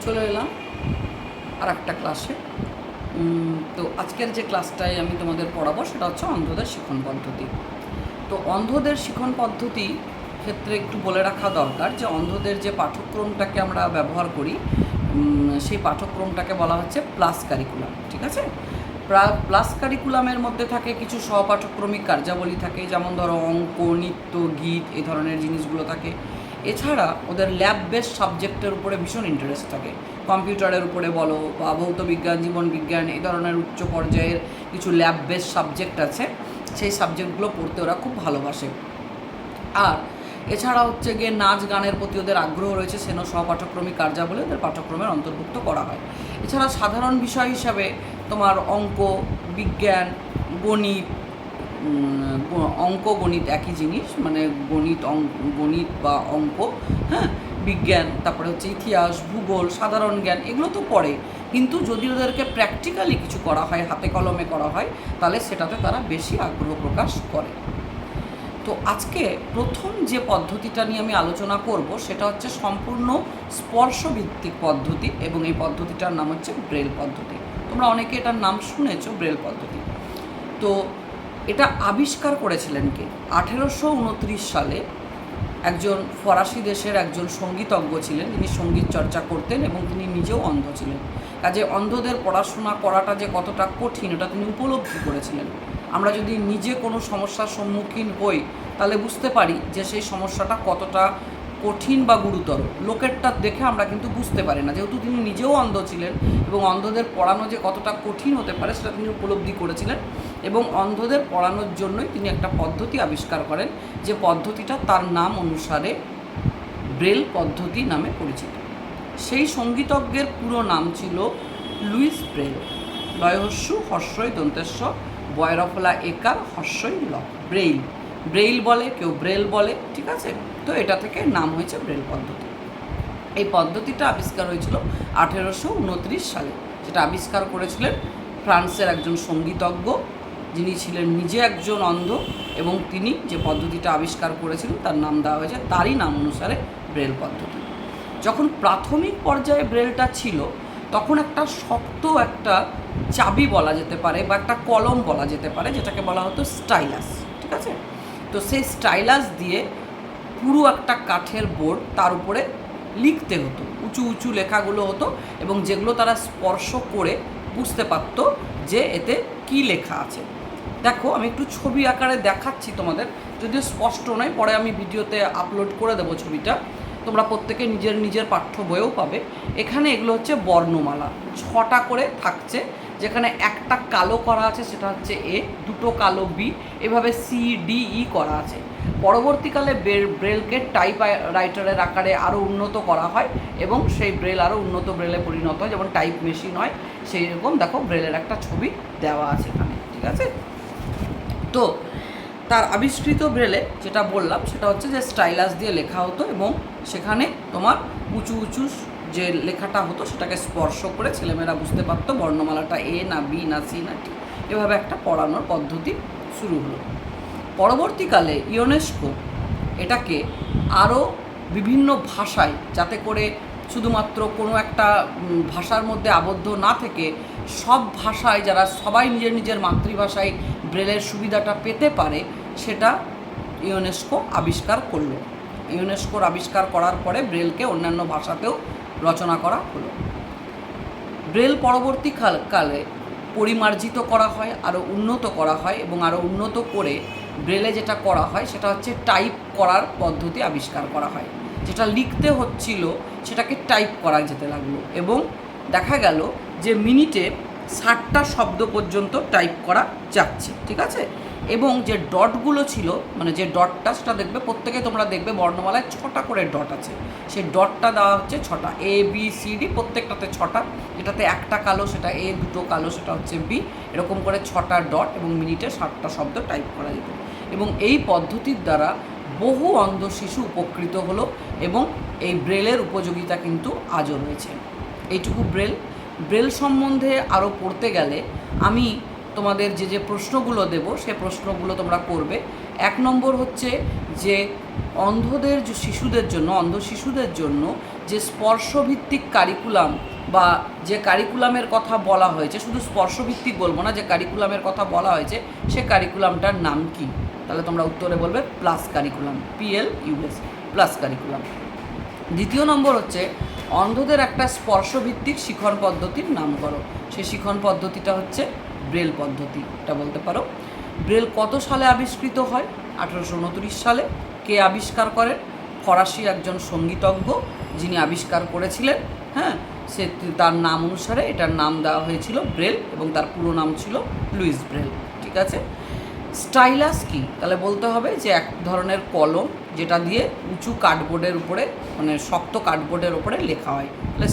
চলে এলাম আর একটা ক্লাসে। তো আজকের যে ক্লাসটায় আমি তোমাদের পড়াবো সেটা হচ্ছে অন্ধদের শিখন পদ্ধতি। তো অন্ধদের শিখন পদ্ধতি ক্ষেত্রে একটু বলে রাখা দরকার যে অন্ধদের যে পাঠ্যক্রমটাকে আমরা ব্যবহার করি সেই পাঠ্যক্রমটাকে বলা হচ্ছে প্লাস কারিকুলাম। ঠিক আছে, প্লাস কারিকুলামের মধ্যে থাকে কিছু সহপাঠক্রমিক কার্যাবলী থাকে, যেমন ধরো অঙ্ক, নৃত্য, গীত, এই ধরনের জিনিসগুলো থাকে। এছাড়া ওদের ল্যাব বেস সাবজেক্টের উপরে ভীষণ ইন্টারেস্ট থাকে, কম্পিউটারের উপরে বলো বা ভৌত বিজ্ঞান, জীবন বিজ্ঞান, এই ধরনের উচ্চ পর্যায়ের কিছু ল্যাব বেস সাবজেক্ট আছে, সেই সাবজেক্টগুলো পড়তে ওরা খুব ভালোবাসে। আর এছাড়া হচ্ছে গিয়ে নাচ গানের প্রতি ওদের আগ্রহ রয়েছে, সেন সহপাঠক্রমিক কার্যাবলী ওদের পাঠ্যক্রমের অন্তর্ভুক্ত করা হয়। এছাড়া সাধারণ বিষয় হিসাবে তোমার অঙ্ক, বিজ্ঞান, গণিত, অঙ্ক গণিত একই জিনিস, মানে গণিত বা অঙ্ক, হ্যাঁ, বিজ্ঞান, তারপরে হচ্ছে ইতিহাস, ভূগোল, সাধারণ জ্ঞান, এগুলো তো পড়ে, কিন্তু যদি ওদেরকে প্র্যাকটিক্যালি কিছু করা হয়, হাতে কলমে করা হয়, তাহলে সেটাতে তারা বেশি আগ্রহ প্রকাশ করে। তো আজকে প্রথম যে পদ্ধতিটা নিয়ে আমি আলোচনা করব সেটা হচ্ছে সম্পূর্ণ স্পর্শভিত্তিক পদ্ধতি, এবং এই পদ্ধতিটার নাম হচ্ছে ব্রেল পদ্ধতি। তোমরা অনেকে এটার নাম শুনেছো, ব্রেল পদ্ধতি। তো এটা আবিষ্কার করেছিলেন কে? 1829 সালে একজন ফরাসি দেশের একজন সঙ্গীতজ্ঞ ছিলেন, তিনি সঙ্গীত চর্চা করতেন এবং তিনি নিজেও অন্ধ ছিলেন। কাজে অন্ধদের পড়াশোনা করাটা যে কতটা কঠিন এটা তিনি উপলব্ধি করেছিলেন। আমরা যদি নিজে কোনো সমস্যার সম্মুখীন হই তাহলে বুঝতে পারি যে সেই সমস্যাটা কতটা কঠিন বা গুরুতর। লোকেরটা দেখে আমরা কিন্তু বুঝতে পারি না, যেহেতু তিনি নিজেও অন্ধ ছিলেন এবং অন্ধদের পড়ানো যে কতটা কঠিন হতে পারে সেটা তিনি উপলব্ধি করেছিলেন, এবং অন্ধদের পড়ানোর জন্যই তিনি একটা পদ্ধতি আবিষ্কার করেন, যে পদ্ধতিটা তার নাম অনুসারে ব্রেল পদ্ধতি নামে পরিচিত। সেই সঙ্গীতজ্ঞের পুরো নাম ছিল লুইস ব্রেল। লয়হস্যু হর্ষই দন্তেশ্ব বয়রফলা একার হর্ষই ল, ব্রেইল। ব্রেইল বলে, কেউ ব্রেল বলে, ঠিক আছে। তো এটা থেকে নাম হয়েছে ব্রেল পদ্ধতি। এই পদ্ধতিটা আবিষ্কার হয়েছিল 1829 সালে, যেটা আবিষ্কার করেছিলেন ফ্রান্সের একজন সঙ্গীতজ্ঞ, যিনি ছিলেন নিজে একজন অন্ধ, এবং তিনি যে পদ্ধতিটা আবিষ্কার করেছিলেন তার নাম দেওয়া হয়েছে তারই নাম অনুসারে ব্রেল পদ্ধতি। যখন প্রাথমিক পর্যায়ে ব্রেলটা ছিল তখন একটা শক্ত একটা চাবি বলা যেতে পারে বা একটা কলম বলা যেতে পারে, যেটাকে বলা হতো স্টাইলাস, ঠিক আছে। তো সেই স্টাইলাস দিয়ে পুরো একটা কাঠের বোর্ড, তার উপরে লিখতে হতো, উঁচু উঁচু লেখাগুলো হতো, এবং যেগুলো তারা স্পর্শ করে বুঝতে পারতো যে এতে কি লেখা আছে। দেখো আমি একটু ছবি আকারে দেখাচ্ছি তোমাদের, যদিও স্পষ্ট নয়, পরে আমি ভিডিওতে আপলোড করে দেবো ছবিটা, তোমরা প্রত্যেকে নিজের নিজের পাঠ্য বইয়েও পাবে। এখানে এগুলো হচ্ছে বর্ণমালা, 6টা করে থাকছে, যেখানে একটা কালো করা আছে সেটা হচ্ছে এ, দুটো কালো বি, এভাবে সি ডি ই করা আছে। পরবর্তীকালে ব্রেলকে টাইপ রাইটারের আকারে আরও উন্নত করা হয় এবং সেই ব্রেল আরও উন্নত ব্রেলে পরিণত হয়, যেমন টাইপ মেশিন হয় সেই রকম। দেখো ব্রেলের একটা ছবি দেওয়া আছে এখানে, ঠিক আছে। তো তার আবিষ্কৃত ব্রেলে যেটা বললাম সেটা হচ্ছে যে স্টাইলাস দিয়ে লেখা হতো, এবং সেখানে তোমার উঁচু উঁচু যে লেখাটা হতো সেটাকে স্পর্শ করে ছেলেমেয়েরা বুঝতে পারতো বর্ণমালাটা এ না বি না সি না টি, এভাবে একটা পড়ানোর পদ্ধতি শুরু হলো। পরবর্তীকালে ইউনেস্কো এটাকে আরও বিভিন্ন ভাষায়, যাতে করে শুধুমাত্র কোনো একটা ভাষার মধ্যে আবদ্ধ না থেকে সব ভাষায় যারা সবাই নিজের নিজের মাতৃভাষায় ব্রেলের সুবিধাটা পেতে পারে, সেটা ইউনেস্কো আবিষ্কার করলো। ইউনেস্কোর আবিষ্কার করার পরে ব্রেলকে অন্যান্য ভাষাতেও রচনা করা হলো। ব্রেল পরবর্তীকালে পরিমার্জিত করা হয়, আরও উন্নত করা হয়, এবং আরও উন্নত করে ব্রেলে যেটা করা হয় সেটা হচ্ছে টাইপ করার পদ্ধতি আবিষ্কার করা হয়। যেটা লিখতে হচ্ছিল সেটাকে টাইপ করা যেতে লাগলো, এবং দেখা গেল যে মিনিটে 60টা শব্দ পর্যন্ত টাইপ করা যাচ্ছে, ঠিক আছে। এবং যে ডটগুলো ছিল, মানে যে ডটটা, সেটা দেখবে প্রত্যেকে তোমরা দেখবে বর্ণমালায় 6টা করে ডট আছে, সেই ডটটা দেওয়া হচ্ছে 6টা, এ বি সি ডি, প্রত্যেকটাতে 6টা, এটাতে একটা কালো সেটা এ, দুটো কালো সেটা হচ্ছে বি, এরকম করে 6টা ডট, এবং মিনিটে 60টা শব্দ টাইপ করা যেত। এবং এই পদ্ধতির দ্বারা বহু অন্ধ শিশু উপকৃত হলো, এবং এই ব্রেলের উপযোগিতা কিন্তু আজও রয়েছে। এইটুকু ব্রেল সম্বন্ধে আরও পড়তে গেলে আমি তোমাদের যে যে প্রশ্নগুলো দেব সে প্রশ্নগুলো তোমরা করবে। 1 নম্বর হচ্ছে যে অন্ধ শিশুদের জন্য যে স্পর্শভিত্তিক কারিকুলাম বা যে কারিকুলামের কথা বলা হয়েছে, শুধু স্পর্শভিত্তিক বলবো না, যে কারিকুলামের কথা বলা হয়েছে সে কারিকুলামটার নাম কি? তাহলে তোমরা উত্তরে বলবে plus curriculum, PLUS, plus curriculum. দ্বিতীয় নম্বর হচ্ছে অন্ধদের একটা স্পর্শভিত্তিক শিখন পদ্ধতির নাম করো। সেই শিখন পদ্ধতিটা হচ্ছে ব্রেল পদ্ধতি, এটা বলতে পারো। ব্রেল কত সালে আবিষ্কৃত হয়? 1829 সালে। কে আবিষ্কার করেন? ফরাসি একজন সঙ্গীতজ্ঞ, যিনি আবিষ্কার করেছিলেন। হ্যাঁ, সে তার নাম অনুসারে এটার নাম দেওয়া হয়েছিল ব্রেল, এবং তার পুরো নাম ছিল লুইস ব্রেল। ঠিক আছে। স্টাইলাস কি? তাহলে বলতে হবে যে এক ধরনের কলম, যেটা দিয়ে উঁচু কার্ডবোর্ডের উপরে, মানে শক্ত কার্ডবোর্ডের উপরে লেখা হয়। তাহলে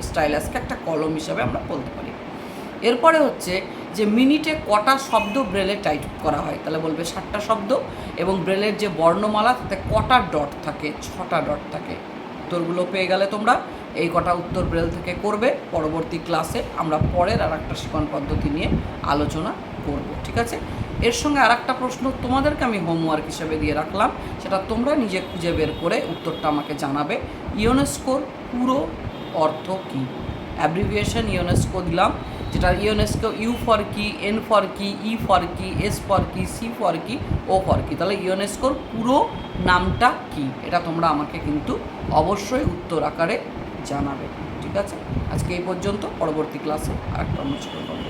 স্টাইলাসকে একটা কলম হিসাবে আমরা বলতে পারি। এরপরে হচ্ছে যে মিনিটে কটা শব্দ ব্রেলে টাইপ করা হয়? তাহলে বলবে 60টা শব্দ। এবং ব্রেলের যে বর্ণমালা তাতে কটা ডট থাকে? 6টা ডট থাকে। উত্তরগুলো পেয়ে গেলে তোমরা এই কটা উত্তর ব্রেল থেকে করবে। পরবর্তী ক্লাসে আমরা পরের আর একটা শিখন পদ্ধতি নিয়ে আলোচনা করব। ঠিক আছে। এর সঙ্গে আর একটা প্রশ্ন তোমাদেরকে আমি হোমওয়ার্ক হিসেবে দিয়ে রাখলাম, সেটা তোমরা নিজে খুঁজে বের করে উত্তরটা আমাকে জানাবে। ইউনেস্কোর পুরো অর্থ কী? অ্যাব্রিভিয়েশন ইউনেস্কো দিলাম, যেটা ইউনেস্কো ইউ ফর কি, এন ফর কি, ই ফর কি, এস ফর কি, সি ফর কি, ও ফর কি। তাহলে ইউনেস্কোর পুরো নামটা কি? এটা তোমরা আমাকে কিন্তু অবশ্যই উত্তর আকারে জানাবে। ঠিক আছে। আজকে এই পর্যন্ত। পরবর্তী ক্লাসে আরেকটা অনুষ্ঠান করবো।